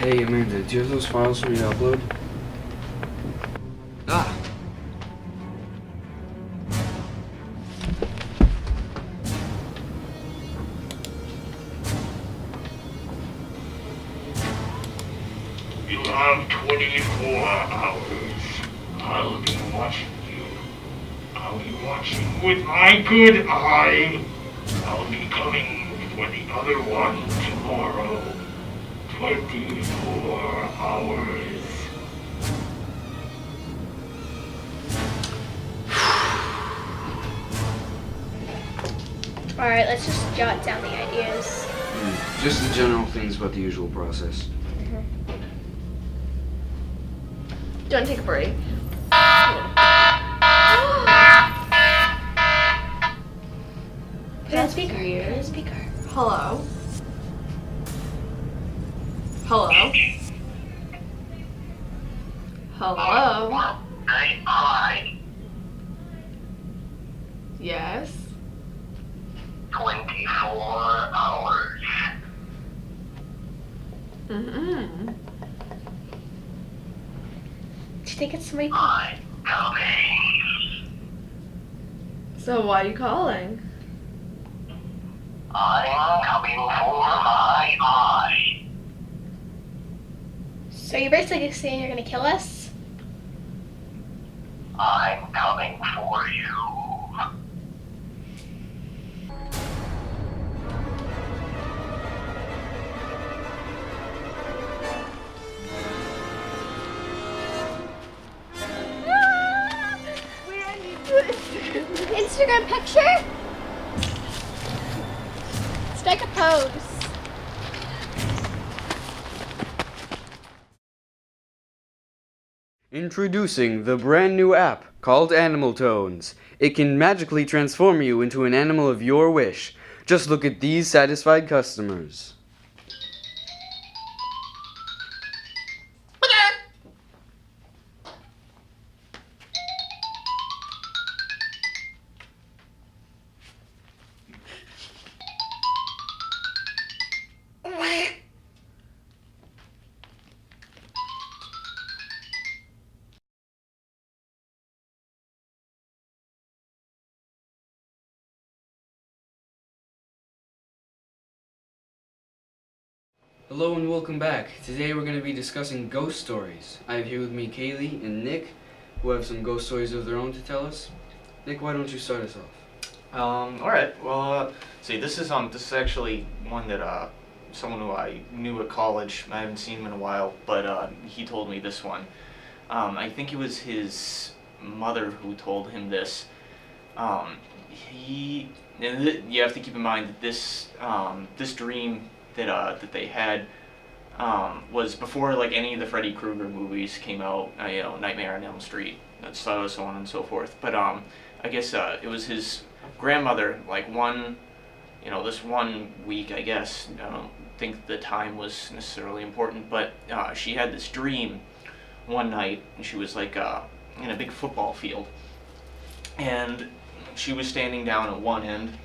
Hey Amanda, do you have those files for me to upload? Ah! You have 24 hours. I'll be watching you. I'll be watching with my good eye. I'll be coming for the other one tomorrow. 24 hours. Alright, let's just jot down the ideas. Just the general things about the usual process. Do you want to take a break? Put it on speaker. Put it on speaker. Hello? Hello? Hello? Hi. Yes? 24 hours. Mm-hmm. Do you think it's somebody? I'm coming. So why are you calling? I'm coming for my eye. So you're basically saying you're gonna kill us? I'm coming for you. Instagram picture? Strike a pose. Introducing the brand new app called Animal Tones. It can magically transform you into an animal of your wish. Just look at these satisfied customers. Hello and welcome back. Today we're going to be discussing ghost stories. I have here with me Kaylee and Nick, who have some ghost stories of their own to tell us. Nick, why don't you start us off? Alright, well, see, this is actually one that, someone who I knew at college. I haven't seen him in a while, but, he told me this one. I think it was his mother who told him this. You have to keep in mind that this dream that they had, was before, like, any of the Freddy Krueger movies came out, Nightmare on Elm Street, and so on and so forth. But, I guess, it was his grandmother, like, this one week, I guess. I don't think the time was necessarily important, but she had this dream one night, and she was like in a big football field, and she was standing down at one end,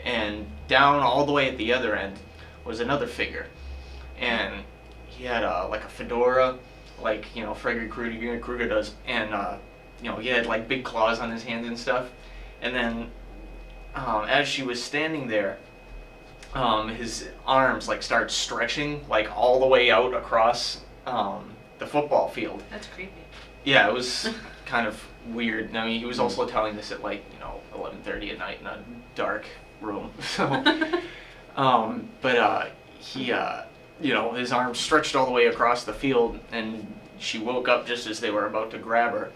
and down all the way at the other end was another figure, and he had like a fedora, like Freddy Krueger does, and he had like big claws on his hands and stuff. And then, as she was standing there, his arms like start stretching like all the way out across the football field. That's creepy. Yeah, it was kind of weird. I mean, he was also telling this at like 11:30 at night in a dark room. So, but he his arms stretched all the way across the field, and she woke up just as they were about to grab her.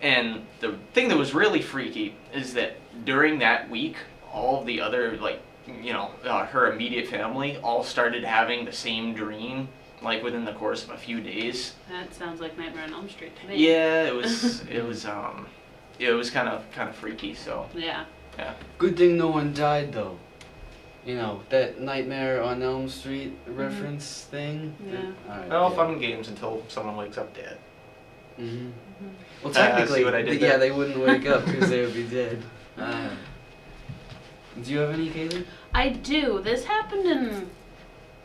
And the thing that was really freaky is that during that week, all of the other, her immediate family all started having the same dream, like within the course of a few days. That sounds like Nightmare on Elm Street to me. Yeah, it was kind of freaky. So Yeah. yeah. Good thing no one died though. That Nightmare on Elm Street reference thing. Yeah. Alright, Well, yeah. fun and games until someone wakes up dead. Mm-hmm. Well, See technically, what I did yeah, there? they wouldn't wake up because they would be dead. Do you have any, Kaylee? I do. This happened in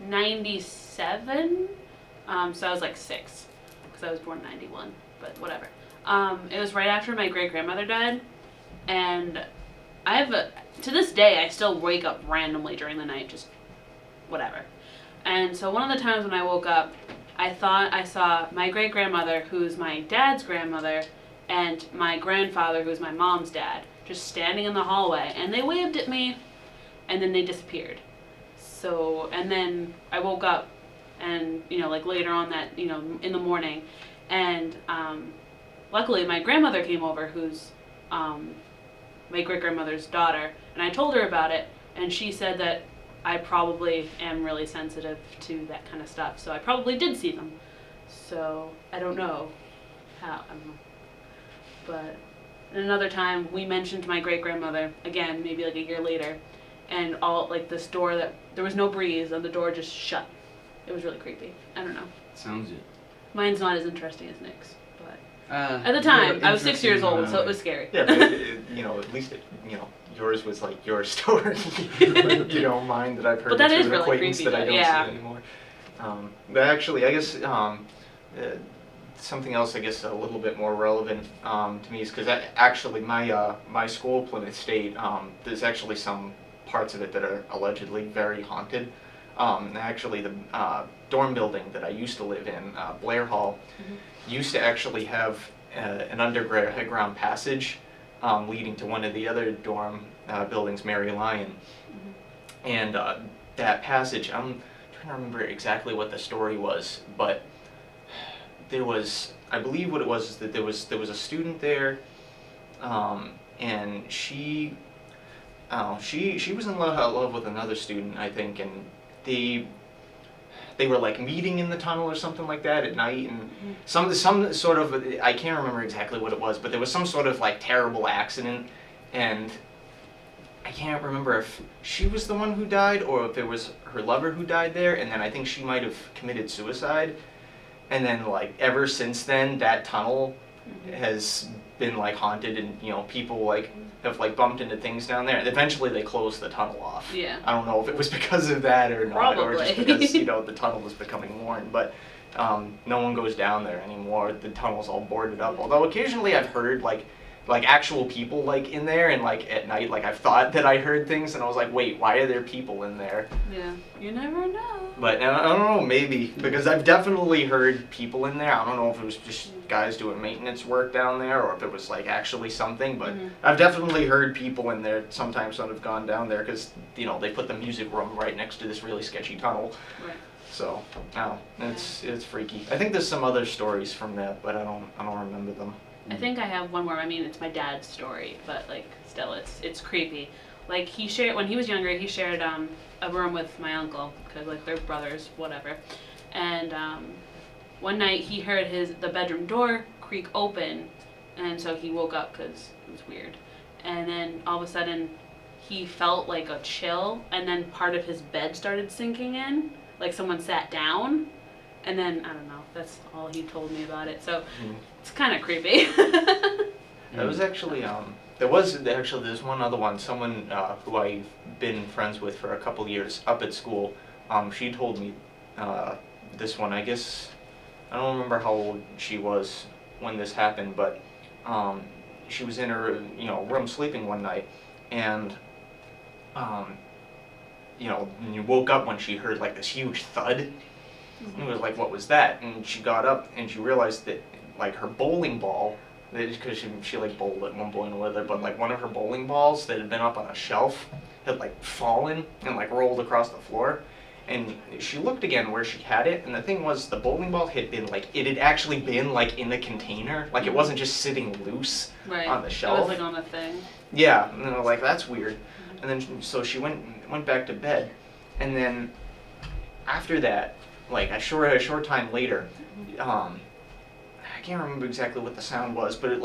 97. So I was like 6, because I was born in 91, but whatever. It was right after my great-grandmother died, and to this day, I still wake up randomly during the night, just whatever. And so one of the times when I woke up, I thought I saw my great-grandmother, who's my dad's grandmother, and my grandfather, who's my mom's dad, just standing in the hallway, and they waved at me, and then they disappeared. So, and then I woke up, and, like later on that, in the morning, and luckily my grandmother came over, who's my great-grandmother's daughter, and I told her about it, and she said that I probably am really sensitive to that kind of stuff, so I probably did see them. So, I don't know how, I don't know. But another time, we mentioned my great-grandmother, again, maybe like a year later, and this door there was no breeze, and the door just shut. It was really creepy. I don't know. Sounds it. Mine's not as interesting as Nick's, but At at the time, I was 6 years old, so it was scary. Yeah, but at least yours was like your story. Mine that I've heard But that through is an really acquaintance creepy, that I though, don't yeah. see anymore. But actually, I guess something else, I guess, a little bit more relevant to me is because actually my school, Plymouth State, there's actually some parts of it that are allegedly very haunted. Actually, the dorm building that I used to live in, Blair Hall, used to actually have an underground passage leading to one of the other dorm buildings, Mary Lyon. And that passage, I'm trying to remember exactly what the story was, but there was, I believe what it was is that there was a student there, and she was in love with another student, I think, and they were like meeting in the tunnel or something like that at night, and some sort of, I can't remember exactly what it was, but there was some sort of like terrible accident, and I can't remember if she was the one who died or if it was her lover who died there, and then I think she might have committed suicide. And then, like, ever since then, that tunnel has been, like, haunted, and, people, like, have, like, bumped into things down there. And eventually they closed the tunnel off. Yeah. I don't know if it was because of that or not, or just because, Probably. the tunnel was becoming worn. But no one goes down there anymore. The tunnel's all boarded up. Although occasionally I've heard, like actual people, like, in there, and, like, at night, like, I've thought that I heard things, and I was like, wait, why are there people in there? Yeah, you never know. But I don't know, maybe, because I've definitely heard people in there. I don't know if it was just guys doing maintenance work down there or if it was like actually something, but I've definitely heard people in there sometimes that have gone down there because, they put the music room right next to this really sketchy tunnel. Right. So, it's freaky. I think there's some other stories from that, but I don't remember them. I think I have one more. I mean, it's my dad's story, but like still, it's creepy. Like when he was younger, he shared a room with my uncle because like they're brothers, whatever. And one night he heard the bedroom door creak open, and so he woke up because it was weird. And then all of a sudden, he felt like a chill, and then part of his bed started sinking in, like someone sat down. And then, I don't know, that's all he told me about it. So, it's kind of creepy. That was actually, there's one other one. Someone who I've been friends with for a couple years up at school, she told me this one. I guess, I don't remember how old she was when this happened, but she was in her, room sleeping one night, and, and you woke up when she heard like this huge thud. And it was like, what was that? And she got up and she realized that, like, her bowling ball, because she like bowled at one point with her, but like one of her bowling balls that had been up on a shelf had like fallen and like rolled across the floor. And she looked again where she had it, and the thing was, the bowling ball had been like, it had actually been like in the container, like it wasn't just sitting loose on the shelf. It was like on a thing. Yeah, and I was like, that's weird. And then so she went back to bed, and then after that, like a short time later, I can't remember exactly what the sound was, but it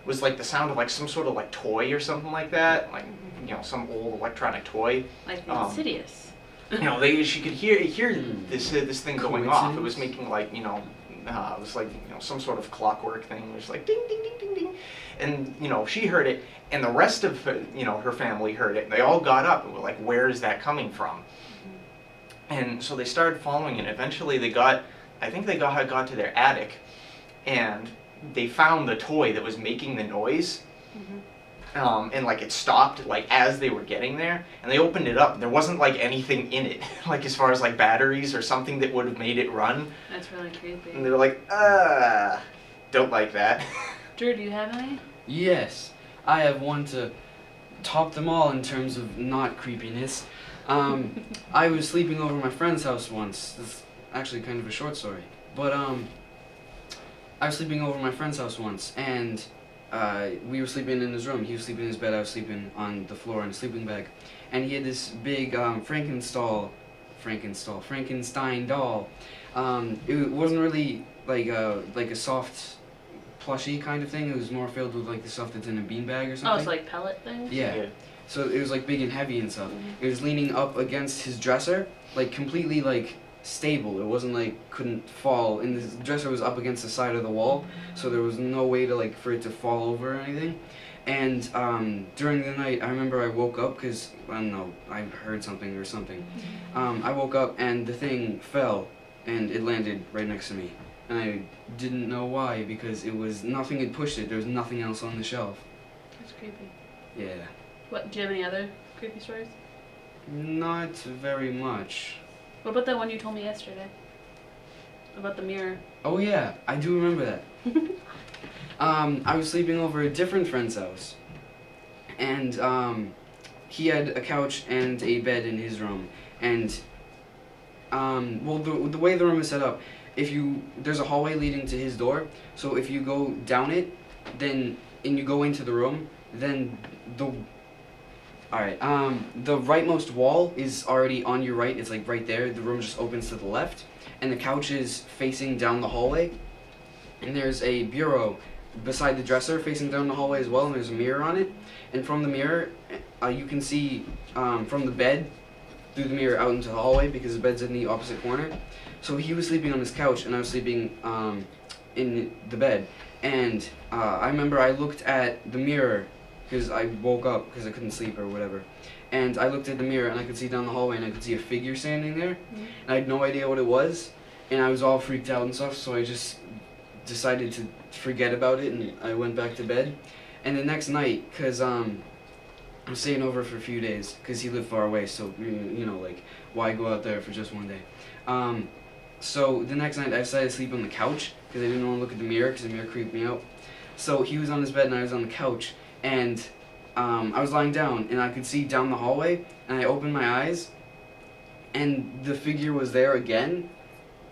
was like the sound of like some sort of like toy or something like that, like some old electronic toy. Like Insidious. She could hear this thing going off. It was making like it was like some sort of clockwork thing. It was like ding ding ding ding ding, and she heard it, and the rest of her family heard it. And they all got up and were like, "Where is that coming from?" And so they started following it. Eventually, they got I think they got to their attic, and they found the toy that was making the noise. And like it stopped like as they were getting there, and they opened it up and there wasn't like anything in it, like as far as like batteries or something that would have made it run. That's really creepy. And they were like, don't like that. Drew, do you have any? Yes, I have one to top them all in terms of not creepiness. I was sleeping over at my friend's house once. It's actually kind of a short story, but I was sleeping over at my friend's house once, and we were sleeping in his room. He was sleeping in his bed. I was sleeping on the floor in a sleeping bag, and he had this big Frankenstein doll. It wasn't really like a soft, plushy kind of thing. It was more filled with like the stuff that's in a beanbag or something. Oh, it's like pellet things? Yeah. So it was like big and heavy and stuff. It was leaning up against his dresser, like completely like stable. It wasn't like couldn't fall, and the dresser was up against the side of the wall, so there was no way to like for it to fall over or anything. And during the night, I remember I woke up because I don't know, I heard something or something. I woke up and the thing fell, and it landed right next to me, and I didn't know why because it was nothing had pushed it. There was nothing else on the shelf. That's creepy. Yeah. What? Do you have any other creepy stories? Not very much. What about that one you told me yesterday? About the mirror. Oh yeah, I do remember that. I was sleeping over a different friend's house, and he had a couch and a bed in his room, and well, the way the room is set up, there's a hallway leading to his door, so if you go down it, and you go into the room, then the rightmost wall is already on your right. It's like right there. The room just opens to the left, and the couch is facing down the hallway. And there's a bureau beside the dresser facing down the hallway as well, and there's a mirror on it. And from the mirror, you can see from the bed through the mirror out into the hallway because the bed's in the opposite corner. So he was sleeping on his couch, and I was sleeping in the bed. And I remember I looked at the mirror because I woke up because I couldn't sleep or whatever. And I looked at the mirror and I could see down the hallway and I could see a figure standing there. And I had no idea what it was. And I was all freaked out and stuff, so I just decided to forget about it and I went back to bed. And the next night, because I was staying over for a few days because he lived far away, so, you know, like, why go out there for just one day? So the next night I decided to sleep on the couch because I didn't want to look at the mirror because the mirror creeped me out. So he was on his bed and I was on the couch. And I was lying down, and I could see down the hallway, and I opened my eyes, and the figure was there again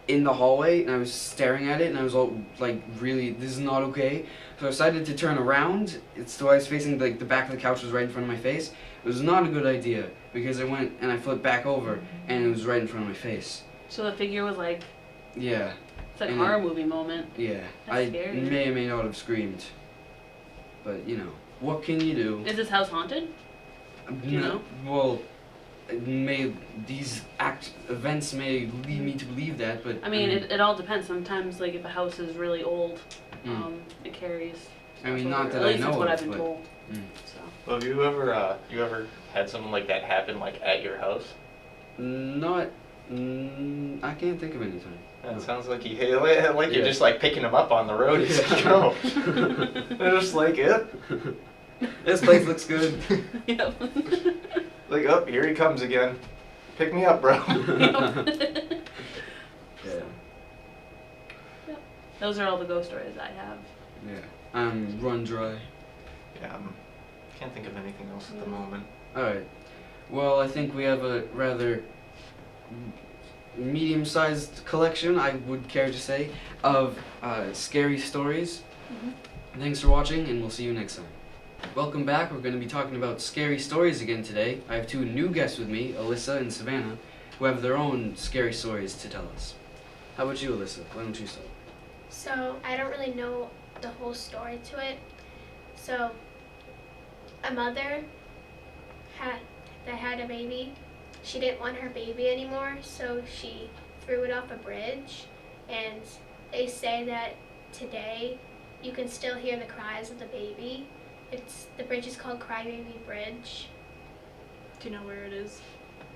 in the hallway, and I was staring at it, and I was all like, really, this is not okay. So I decided to turn around. So I was facing, like, the back of the couch was right in front of my face. It was not a good idea, because I went and I flipped back over, and it was right in front of my face. So the figure was like... Yeah. It's like a And horror movie moment. Yeah. That's I scary. may or may not have screamed. But, you know. What can you do? Is this house haunted? Do you know? Well, these events may lead me to believe that, but... I mean, it all depends. Sometimes, like, if a house is really old, it carries... I mean, not that At I least know that's what of, I've been but- told. Mm. So. Well, have you ever had something like that happen, like, at your house? Not... I can't think of any time. It sounds like you're Yeah. just, like, picking them up on the road as you go. They're just like, This place looks good. Yep. like, oh, here he comes again. Pick me up, bro. Yeah. Those are all the ghost stories I have. Yeah. Run dry. Yeah, can't think of anything else at the moment. Alright. Well, I think we have a rather medium-sized collection, I would care to say, of scary stories. Thanks for watching, and we'll see you next time. Welcome back. We're going to be talking about scary stories again today. I have two new guests with me, Alyssa and Savannah, who have their own scary stories to tell us. How about you, Alyssa? Why don't you start? So, I don't really know the whole story to it. So, a mother that had a baby, she didn't want her baby anymore, so she threw it off a bridge. And they say that today you can still hear the cries of the baby. The bridge is called Crybaby Bridge. Do you know where it is?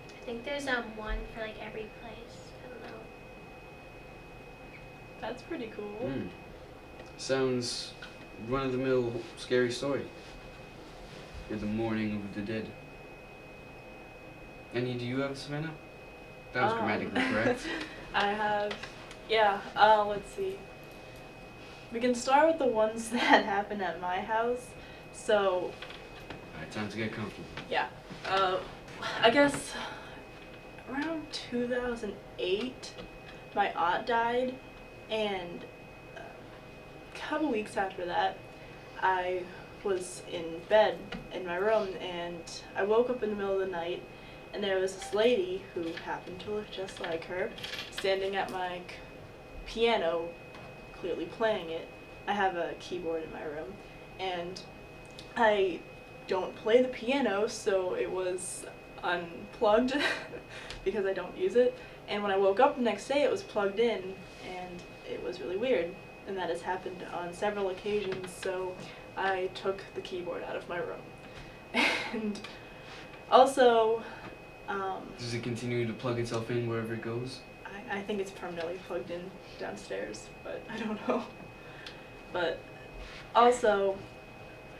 I think there's one for like every place. I don't know. That's pretty cool. Sounds run-of-the-mill scary story. You're the mourning of the dead. Any do you have, Savannah? That was grammatically correct. I have, yeah, let's see. We can start with the ones that happen at my house. So, Alright, time to get comfortable. yeah, I guess around 2008, my aunt died, and a couple weeks after that, I was in bed in my room, and I woke up in the middle of the night, and there was this lady who happened to look just like her, standing at my piano, clearly playing it. I have a keyboard in my room, and I don't play the piano, so it was unplugged because I don't use it. And when I woke up the next day, it was plugged in, and it was really weird. And that has happened on several occasions, so I took the keyboard out of my room. And also, Does it continue to plug itself in wherever it goes? I think it's permanently plugged in downstairs, but I don't know. But also,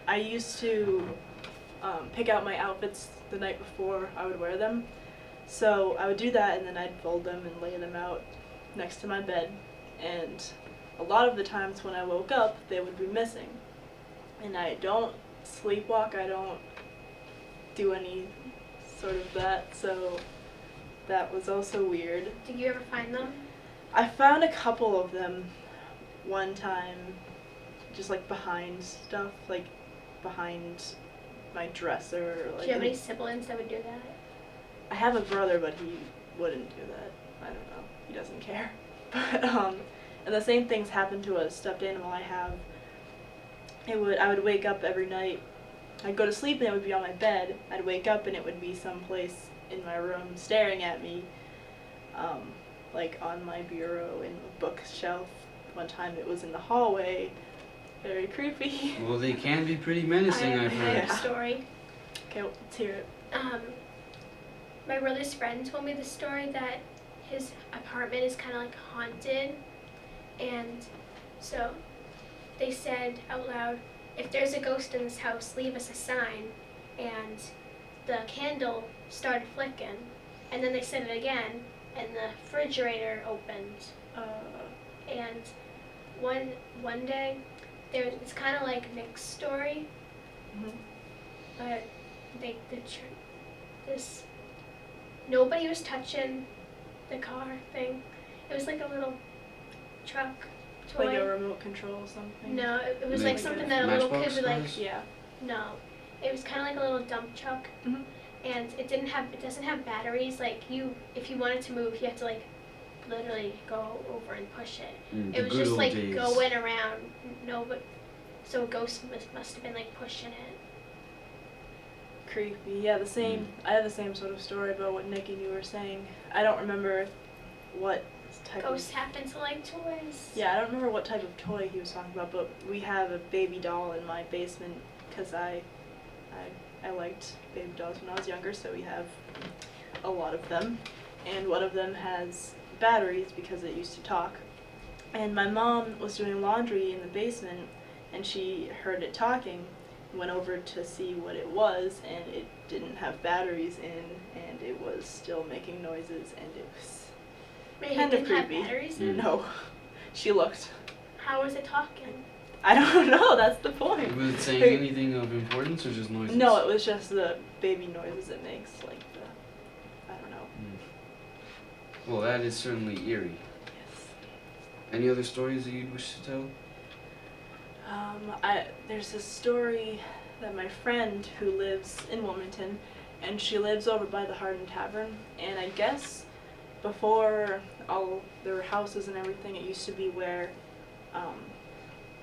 I used to pick out my outfits the night before I would wear them. So I would do that, and then I'd fold them and lay them out next to my bed. And a lot of the times when I woke up, they would be missing. And I don't sleepwalk, I don't do any sort of that, so that was also weird. Did you ever find them? I found a couple of them one time, just like behind stuff, like behind my dresser. Like Do you have any siblings that would do that? I have a brother, but he wouldn't do that. I don't know. He doesn't care. But and the same things happen to a stuffed animal I have. I would wake up every night. I'd go to sleep and it would be on my bed. I'd wake up and it would be someplace in my room staring at me, like on my bureau, in a bookshelf. One time it was in the hallway. Very creepy. Well, they can be pretty menacing, I've I heard. have a story. Okay, well, let's hear it. My brother's friend told me the story that his apartment is kind of like haunted, and so they said out loud, if there's a ghost in this house, leave us a sign. And the candle started flicking, and then they said it again, and the refrigerator opened. And one day, it's kind of like Nick's story, but nobody was touching the car thing. It was like a little truck toy. Like a remote control or something? No, it was Like like something that a little kid Matchbox would like. cars? Yeah. No, it was kind of like a little dump truck, Mhm. and it doesn't have batteries. Like if you wanted to move, you have to like literally go over and push it. The It was good just old like days. going around. No, but so a ghost must have been like pushing it. Creepy. Yeah, the same. I have the same sort of story about what Nick and you were saying. I don't remember what type Ghosts of... happen to like toys. Yeah, I don't remember what type of toy he was talking about, but we have a baby doll in my basement because I liked baby dolls when I was younger, so we have a lot of them. And one of them has batteries because it used to talk. And my mom was doing laundry in the basement, and she heard it talking, went over to see what it was, and it didn't have batteries in, and it was still making noises, and it was Wait, kind it of didn't creepy. have batteries in? No. She looked. How was it talking? I don't know, that's the point. Was it saying anything of importance or just noises? No, it was just the baby noises it makes, like the, I don't know. Well, that is certainly eerie. Yes. Any other stories that you'd wish to tell? There's this story that my friend who lives in Wilmington, and she lives over by the Hardin Tavern, and I guess before there were houses and everything, it used to be where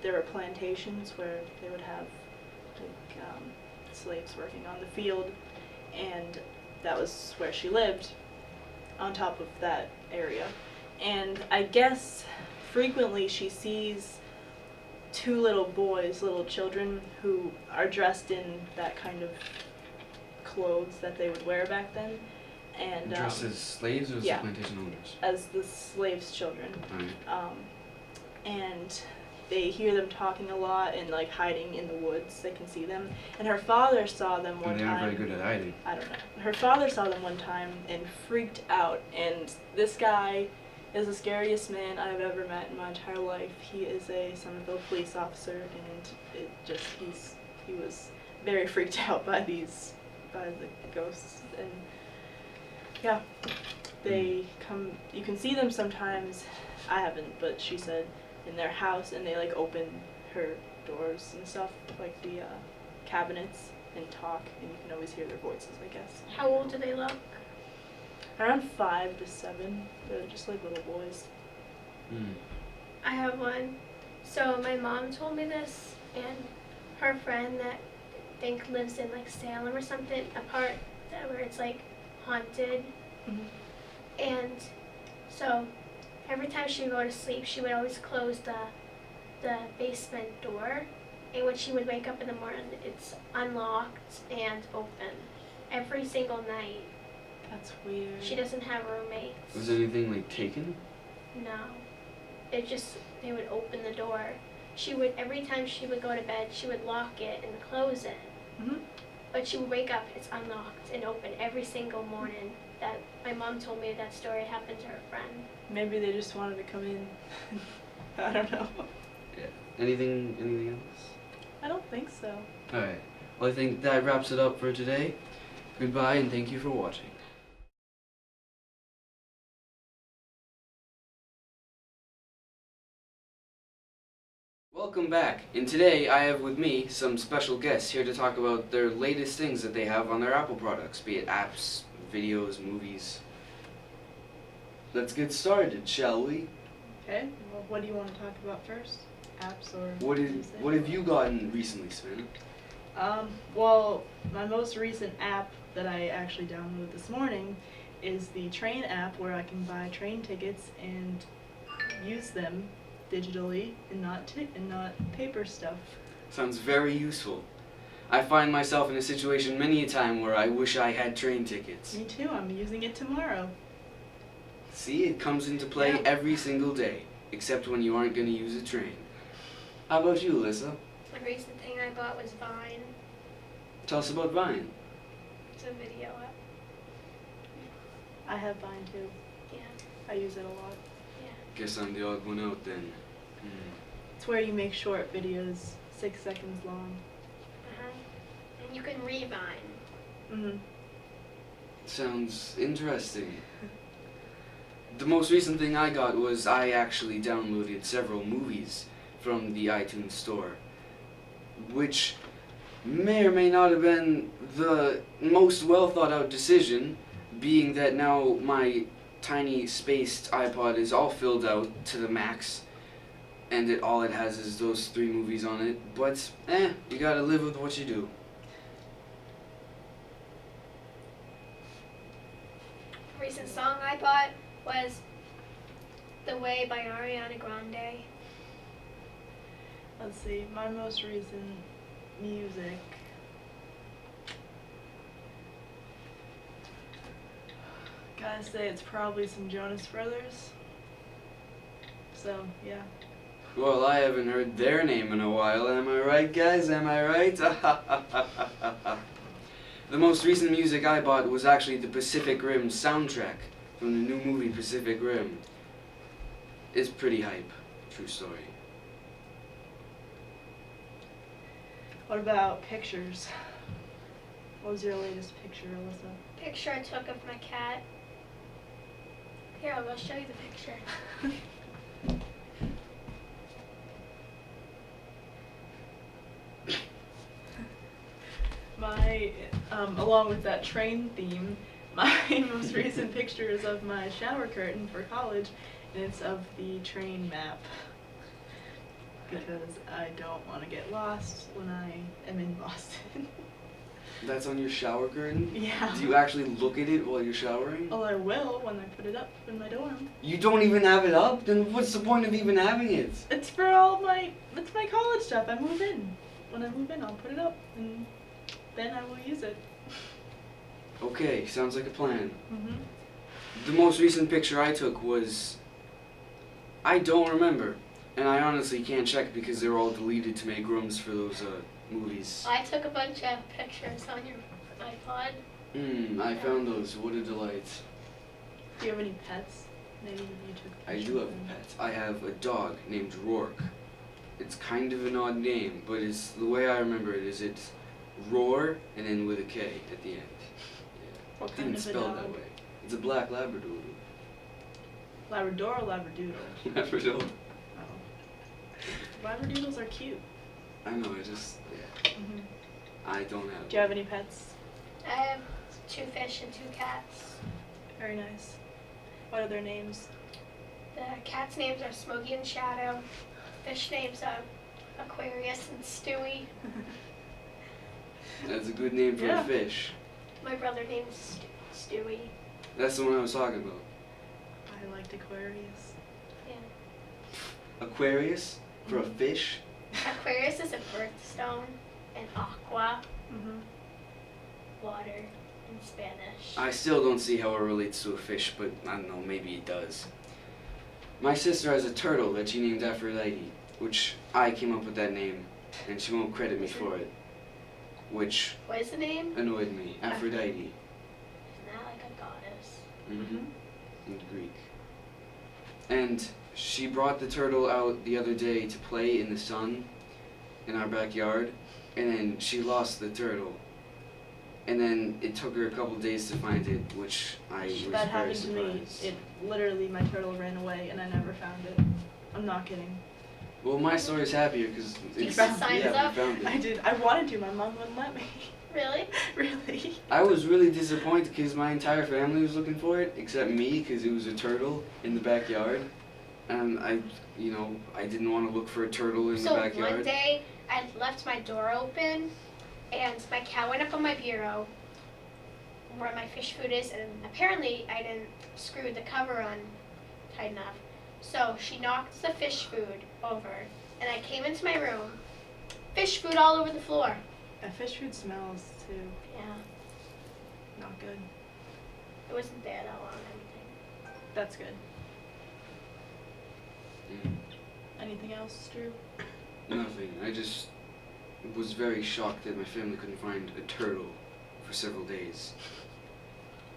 there were plantations where they would have like slaves working on the field, and that was where she lived, on top of that area. And I guess frequently she sees two little boys, little children, who are dressed in that kind of clothes that they would wear back then. And Dressed as slaves or as yeah. the plantation owners? As the slaves' children. Alright. and they hear them talking a lot and like hiding in the woods. They can see them. And her father saw them one And they time. aren't very good at hiding. I don't know. Her father saw them one time and freaked out. And this guy is the scariest man I've ever met in my entire life. He is a Somerville police officer, and he was very freaked out by the ghosts. And yeah, they come. You can see them sometimes. I haven't, but she said in their house, and they like open her doors and stuff, like the cabinets, and talk, and you can always hear their voices, I guess. How old do they look? Around 5 to 7. They're just like little boys. Mm. I have one. So my mom told me this, and her friend that I think lives in like Salem or something, a part that where it's like haunted. Mhm. And so every time she would go to sleep, she would always close the basement door. And when she would wake up in the morning, it's unlocked and open every single night. That's weird. She doesn't have roommates. Was anything like taken? No. It just, they would open the door. She would, every time she would go to bed, she would lock it and close it. Mhm. But she would wake up, it's unlocked and open every single morning. That my mom told me that story happened to her friend. Maybe they just wanted to come in. I don't know. Yeah. Anything else? I don't think so. Alright. Well, I think that wraps it up for today. Goodbye and thank you for watching. Welcome back, and today I have with me some special guests here to talk about their latest things that they have on their Apple products, be it apps, videos, movies. Let's get started, shall we? Okay. Well, what do you want to talk about first? Apps or music? What have you gotten recently, Sven? Well, my most recent app that I actually downloaded this morning is the train app, where I can buy train tickets and use them digitally and not paper stuff. Sounds very useful. I find myself in a situation many a time where I wish I had train tickets. Me too. I'm using it tomorrow. See, it comes into play Yeah. every single day, except when you aren't going to use a train. How about you, Alyssa? The recent thing I bought was Vine. Tell us about Vine. It's a video app. I have Vine too. Yeah. I use it a lot. Guess I'm the odd one out then. Hmm. It's where you make short videos, 6 seconds long. And you can re-Vine. Mm-hmm. Sounds interesting. The most recent thing I got was I actually downloaded several movies from the iTunes store, which may or may not have been the most well thought out decision, being that now my tiny spaced iPod is all filled out to the max, and all it has is those 3 movies on it, but you gotta live with what you do. A recent song I bought was The Way by Ariana Grande. Let's see, my most recent music. Gotta say, it's probably some Jonas Brothers. So, yeah. Well, I haven't heard their name in a while, am I right, guys? Am I right? The most recent music I bought was actually the Pacific Rim soundtrack from the new movie Pacific Rim. It's pretty hype. True story. What about pictures? What was your latest picture, Alyssa? Picture I took of my cat. Here, I'll show you the picture. My, along with that train theme, my most recent picture is of my shower curtain for college, and it's of the train map. Because I don't want to get lost when I am in Boston. That's on your shower curtain? Yeah. Do you actually look at it while you're showering? Well, I will when I put it up in my dorm. You don't even have it up? Then what's the point of even having it? It's my college stuff. I move in. When I move in, I'll put it up, and then I will use it. Okay, sounds like a plan. Mm-hmm. The most recent picture I took was... I don't remember. And I honestly can't check because they're all deleted to make rooms for those movies. I took a bunch of pictures on your iPod. I found those. What a delight. Do you have any pets? Maybe you took a I picture do of have them. pets. I have a dog named Rourke. It's kind of an odd name, but it's the way I remember it is it's Roar and then with a K at the end. Yeah. What kind Didn't of a spell dog? that way. It's a black Labrador. Labrador or Labradoodle? Labrador. Oh. Labradoodles are cute. I know. I just hmm I don't have. Do you have any pets? I have 2 fish and 2 cats. Very nice. What are their names? The cats' names are Smokey and Shadow. Fish names are Aquarius and Stewie. That's a good name for Yeah. a fish. My brother name's Stewie. That's the one I was talking about. I liked Aquarius. Yeah. Aquarius for a fish. Aquarius is a birthstone, and aqua, Mm-hmm. water in Spanish. I still don't see how it relates to a fish, but I don't know, maybe it does. My sister has a turtle that she named Aphrodite, which I came up with that name, and she won't credit me for it, which What is the name? annoyed me. Aphrodite. Isn't that like a goddess? Mm-hmm. In Greek. And she brought the turtle out the other day to play in the sun in our backyard, and then she lost the turtle. And then it took her a couple days to find it, which I was That very happened to me. surprised. It literally, my turtle ran away and I never found it. I'm not kidding. Well, my story's happier because You it's set signs yeah, up? we found I it. did. I wanted to. My mom wouldn't let me. Really? Really? I was really disappointed because my entire family was looking for it, except me, because it was a turtle in the backyard, and I didn't want to look for a turtle in So the backyard. one day, I left my door open, and my cat went up on my bureau, where my fish food is, and apparently I didn't screw the cover on tight enough. So she knocked the fish food over, and I came into my room, fish food all over the floor. Yeah, fish food smells too. Yeah, Not good. it wasn't there that long, anything. That's good. Mm, Anything else, Drew? nothing. I just was very shocked that my family couldn't find a turtle for several days.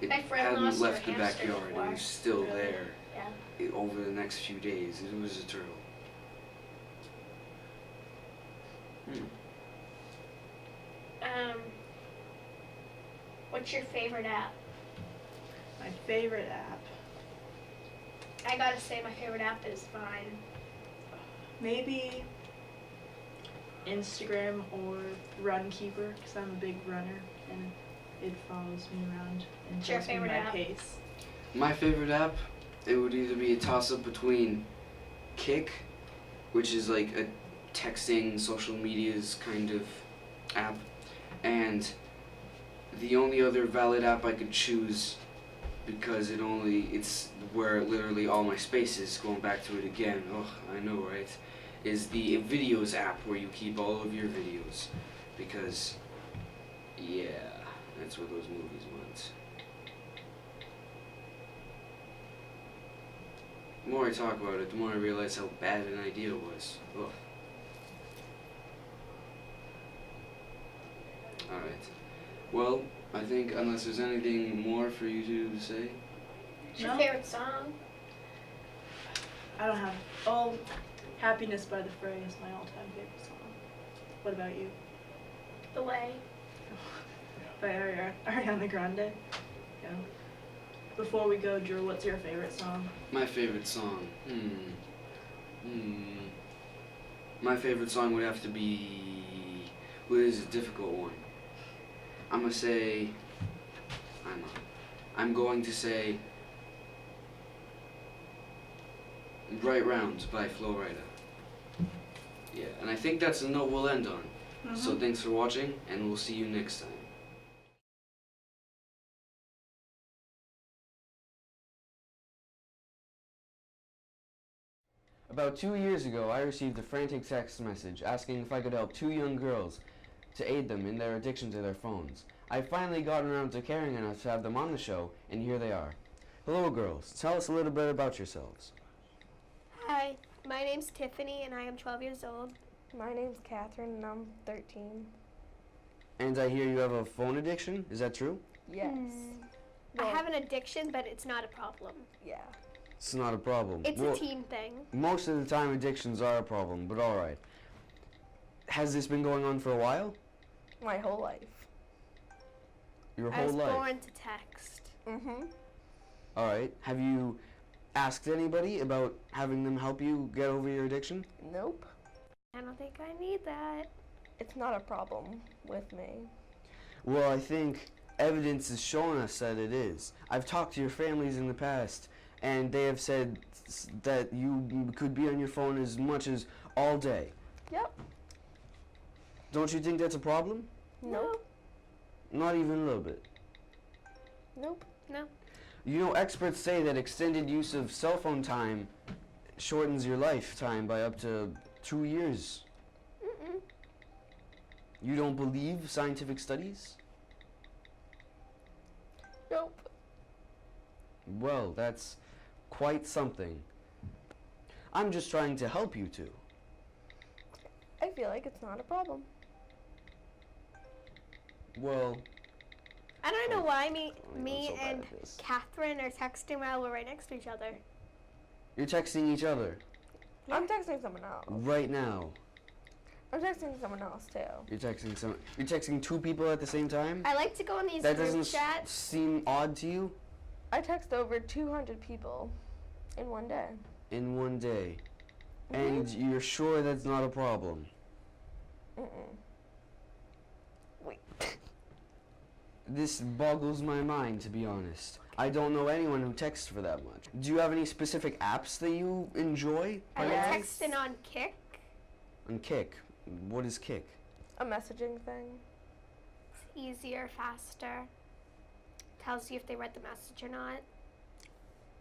It My friend hadn't lost her left the hamster backyard. before. It was still Really? there. Yeah. Over the next few days. It was a turtle. What's your favorite app? My favorite app. I gotta say my favorite app is Vine. Maybe Instagram or Runkeeper, because I'm a big runner and it follows me around and What's your tells me favorite my app? pace. My favorite app, it would either be a toss-up between Kik, which is like a texting, social medias kind of app, and the only other valid app I could choose, because it's where literally all my space is, going back to it again, I know, right, is the videos app where you keep all of your videos, because, yeah, that's what those movies went. The more I talk about it, the more I realize how bad an idea it was. Ugh. Alright. Well, I think unless there's anything more for you two to say. What's your No. favorite song? I don't have. Oh, Happiness by the Fray is my all-time favorite song. What about you? The Way. By Ariana Grande. Yeah. Before we go, Drew, what's your favorite song? My favorite song. My favorite song would have to be. Well, it is a difficult one. I'm going to say Right Round by Flo Rida. Yeah, and I think that's the note we'll end on. So thanks for watching, and we'll see you next time. About 2 years ago, I received a frantic text message asking if I could help 2 young girls to aid them in their addiction to their phones. I finally got around to caring enough to have them on the show, and here they are. Hello, girls. Tell us a little bit about yourselves. Hi, My name's Tiffany and I am 12 years old. My name's Catherine and I'm 13. And I hear you have a phone addiction. Is that true? Yes. I have an addiction, but it's not a problem. Yeah. It's not a problem. It's Well, a teen thing. most of the time addictions are a problem, but all right. Has this been going on for a while? My whole life. Your I whole was life? born to text. Mm-hmm. All right. Have you asked anybody about having them help you get over your addiction? Nope. I don't think I need that. It's not a problem with me. Well, I think evidence has shown us that it is. I've talked to your families in the past, and they have said that you could be on your phone as much as all day. Yep. Don't you think that's a problem? Nope. Not even a little bit. Nope. No. You know, experts say that extended use of cell phone time shortens your lifetime by up to 2 years. Mm-mm. You don't believe scientific studies? Nope. Well, that's quite something. I'm just trying to help you two. I feel like it's not a problem. Well, I don't know why me I'm so bad and at this. Catherine are texting while we're right next to each other. You're texting each other I'm texting someone else. right now. I'm texting someone else too. You're texting two people at the same time? I like to go in these That group doesn't chats. seem odd to you? I text over 200 people in one day. In one day. And you're sure that's not a problem? Mm-mm. Wait. This boggles my mind, to be honest. I don't know anyone who texts for that much. Do you have any specific apps that you enjoy? I like Yes. texting on Kick. On Kick. What is Kick? A messaging thing. It's easier, faster. Tells you if they read the message or not.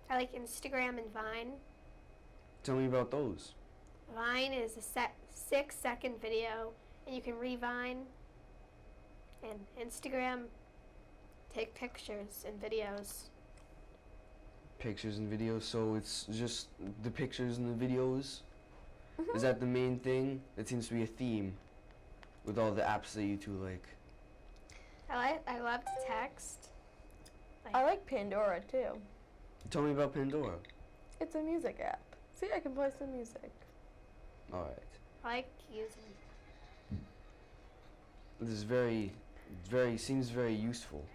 I like Instagram and Vine. Tell me about those. Vine is a 6-second video, and you can revine. And Instagram, take pictures and videos. Pictures and videos, so it's just the pictures and the videos? Is that the main thing? It seems to be a theme with all the apps that you two like. I love to text. I like Pandora too. Tell me about Pandora. It's a music app. See, I can play some music. Alright. I like using. This is seems very useful.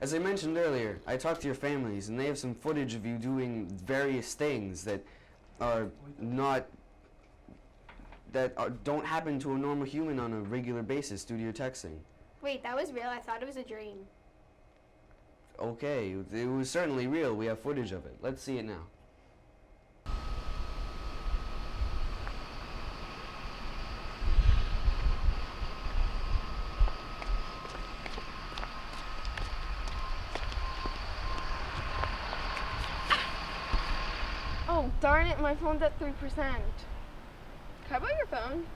As I mentioned earlier, I talked to your families and they have some footage of you doing various things that are don't happen to a normal human on a regular basis due to your texting. Wait, that was real? I thought it was a dream. Okay, it was certainly real. We have footage of it. Let's see it now. Oh, darn it, my phone's at 3%. Can I borrow your phone?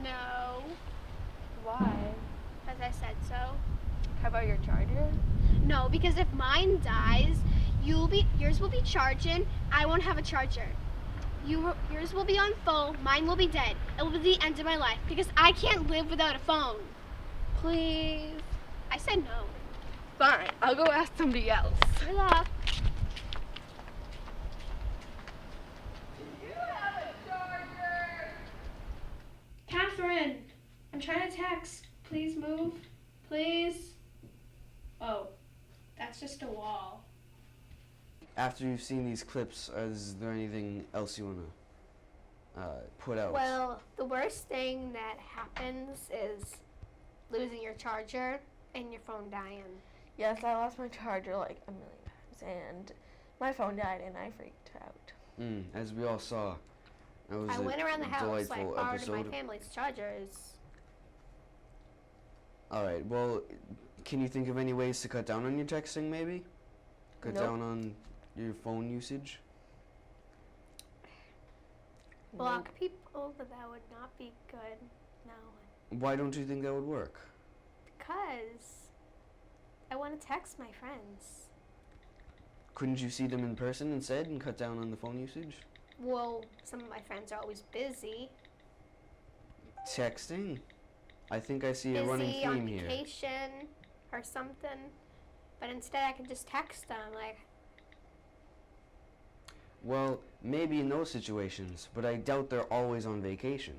No, Why? as I said so. Can I borrow your charger? No, because if mine dies, yours will be charging. I won't have a charger. Yours will be on full. Mine will be dead. It will be the end of my life because I can't live without a phone. Please. I said no. Fine, I'll go ask somebody else. Good luck. Catherine, I'm trying to text. Please move. Please. Oh, that's just a wall. After you've seen these clips, is there anything else you want to put out? Well, the worst thing that happens is losing your charger and your phone dying. Yes, I lost my charger like a million times and my phone died and I freaked out. As we all saw, that was I went around the house like delightful borrowed episode. my family's chargers. All right. Well, can you think of any ways to cut down on your texting? Maybe cut Nope. down on your phone usage. Block people, but that would not be good. No, Why don't you think that would work? because I want to text my friends. Couldn't you see them in person instead and cut down on the phone usage? Well, some of my friends are always busy. Texting? I think I see a running Busy on theme here. vacation or something. But instead I can just text them, like, Well, maybe in those situations, but I doubt they're always on vacation.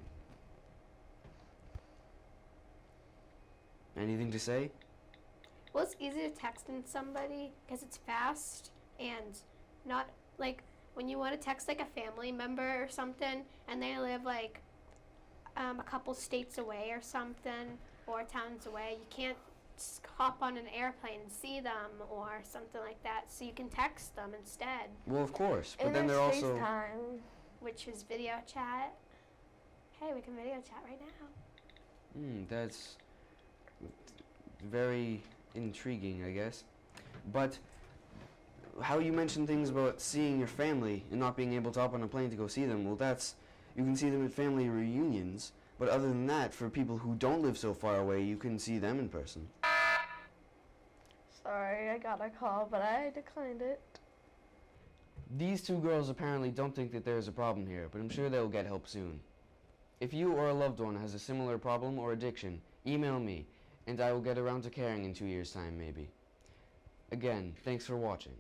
Anything to say? well, it's easy to text in somebody because it's fast and not, like, when you want to text, like, a family member or something and they live, like, a couple states away or something, or towns away, you can't just hop on an airplane and see them or something like that, so you can text them instead, Well, of course, but And then they're there's also... FaceTime. which is video chat. Hey, we can video chat right now. That's very intriguing, I guess. But how you mentioned things about seeing your family and not being able to hop on a plane to go see them, well, that's... You can see them at family reunions, but other than that, for people who don't live so far away, you can see them in person. Sorry, I got a call, but I declined it. These two girls apparently don't think that there's a problem here, but I'm sure they'll get help soon. If you or a loved one has a similar problem or addiction, email me, and I will get around to caring in 2 years' time, maybe. Again, thanks for watching.